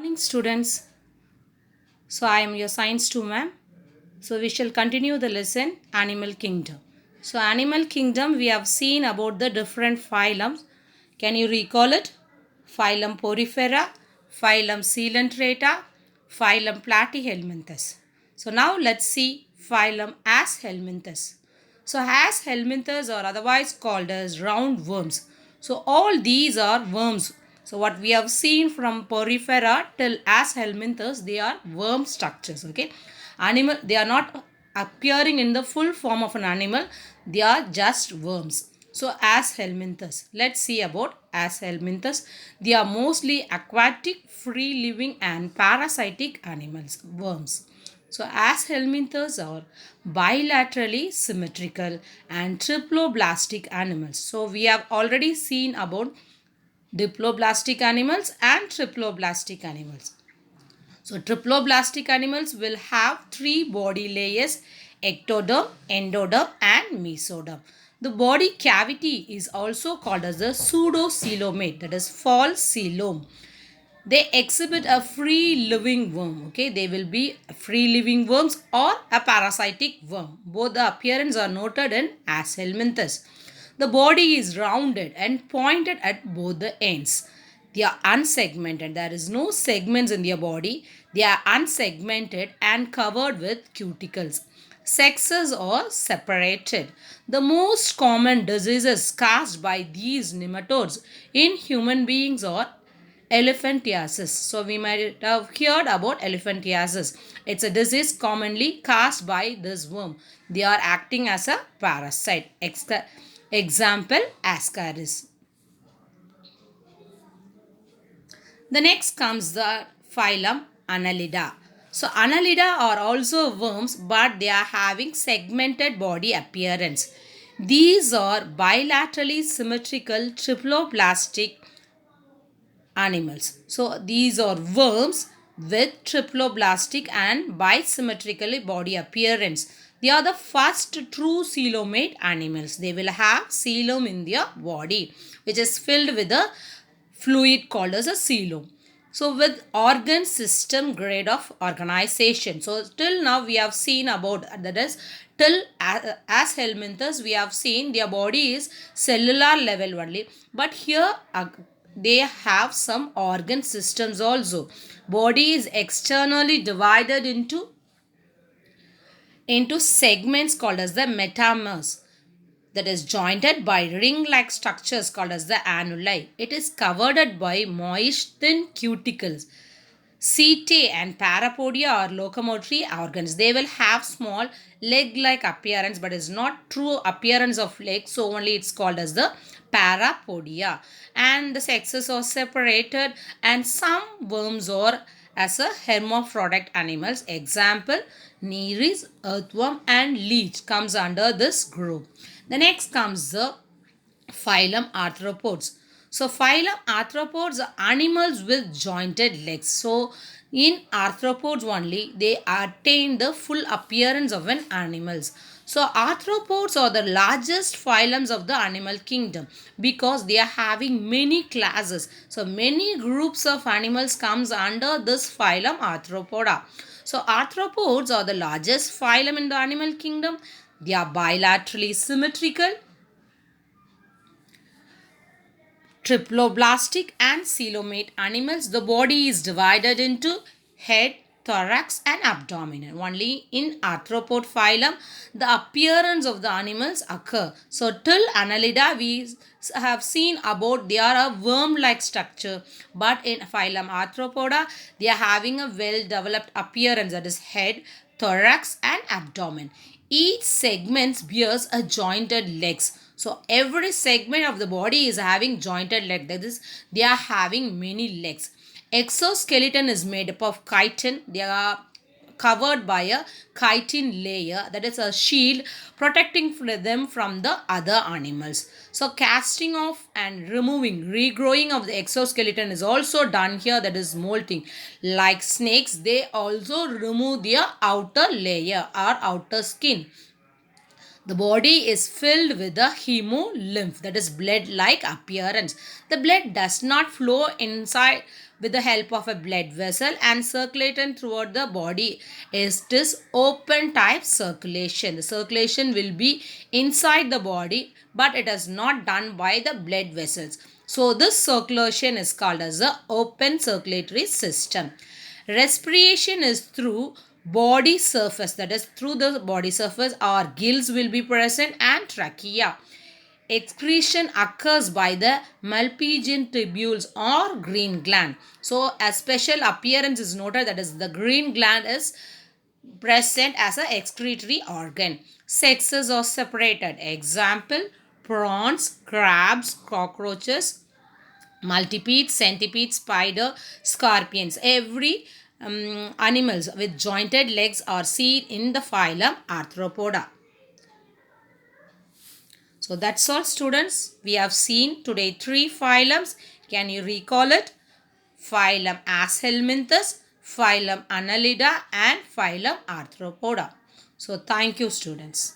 Morning, students. So, I am your science 2 ma'am. So, we shall continue the lesson Animal Kingdom. So, Animal Kingdom, we have seen about the different phylums. Can you recall it? Phylum Porifera, phylum Coelenterata, phylum Platyhelminthes. So, now let's see phylum Aschelminthes. So, Aschelminthes are otherwise called as roundworms. So, all these are worms. So, what we have seen from Porifera till Aschelminthes, they are worm structures. Okay, they are not appearing in the full form of an animal, they are just worms. So, Aschelminthes, let's see about Aschelminthes. They are mostly aquatic, free living, and parasitic animals, worms. So, Aschelminthes are bilaterally symmetrical and triploblastic animals. So, we have already seen about diploblastic animals and triploblastic animals. So, triploblastic animals will have three body layers: ectoderm, endoderm, and mesoderm. The body cavity is also called as the pseudocoelomate, that is false coelom. They exhibit a free living worm. Okay, they will be free living worms or a parasitic worm. Both the appearance are noted in Aschelminthes. The body is rounded and pointed at both the ends. They are unsegmented. There is no segments in their body. They are unsegmented and covered with cuticles. Sexes are separated. The most common diseases caused by these nematodes in human beings are elephantiasis. So we might have heard about elephantiasis. It's a disease commonly caused by this worm. They are acting as a parasite. Example, Ascaris. The next comes the phylum Annelida. So Annelida are also worms, but they are having segmented body appearance. These are bilaterally symmetrical triploblastic animals. So these are worms with triploblastic and bisymmetrically body appearance. They are the first true coelomate animals. They will have coelom in their body, which is filled with a fluid called as a coelom. So with organ system grade of organization. So till now we have seen about, that is till Aschelminthes we have seen their body is cellular level only. But here they have some organ systems also. Body is externally divided into segments called as the metamers, that is jointed by ring-like structures called as the annuli. It is covered by moist thin cuticles. Setae and parapodia are locomotory organs. They will have small leg-like appearance, but is not true appearance of leg. So only it's called as the parapodia. And the sexes are separated, and some worms are as a hermaphrodite animals. Example, Nereis, earthworm, and leech comes under this group. The next comes the phylum Arthropods. So phylum Arthropods are animals with jointed legs. So in arthropods only they attain the full appearance of an animals. So arthropods are the largest phylums of the animal kingdom because they are having many classes. So many groups of animals comes under this phylum Arthropoda. So arthropods are the largest phylum in the animal kingdom. They are bilaterally symmetrical, triploblastic, and coelomate animals. The body is divided into head, thorax, and abdomen. Only in arthropod phylum the appearance of the animals occur. So till Annelida we have seen about they are a worm-like structure, but in phylum Arthropoda they are having a well-developed appearance, that is head, thorax, and abdomen. Each segment bears a jointed legs. So every segment of the body is having jointed leg. That is, they are having many legs. Exoskeleton is made up of chitin. They are covered by a chitin layer, that is a shield protecting them from the other animals. So casting off and removing, regrowing of the exoskeleton is also done here, that is molting. Like snakes, they also remove their outer layer or outer skin. The body is filled with a hemolymph, that is blood like appearance. The blood does not flow inside with the help of a blood vessel and circulating throughout the body is this open type circulation. The circulation will be inside the body, but it is not done by the blood vessels. So this circulation is called as the open circulatory system. Respiration is through body surface, that is through the body surface. Our gills will be present and trachea. Excretion occurs by the Malpighian tubules or green gland. So a special appearance is noted, that is the green gland is present as an excretory organ. Sexes are separated. Example, prawns, crabs, cockroaches, millipedes, centipedes, spider, scorpions. Every animals with jointed legs are seen in the phylum Arthropoda. So that's all, students. We have seen today 3 phylums. Can you recall it? Phylum Aschelminthus, phylum Annelida and phylum Arthropoda. So thank you, students.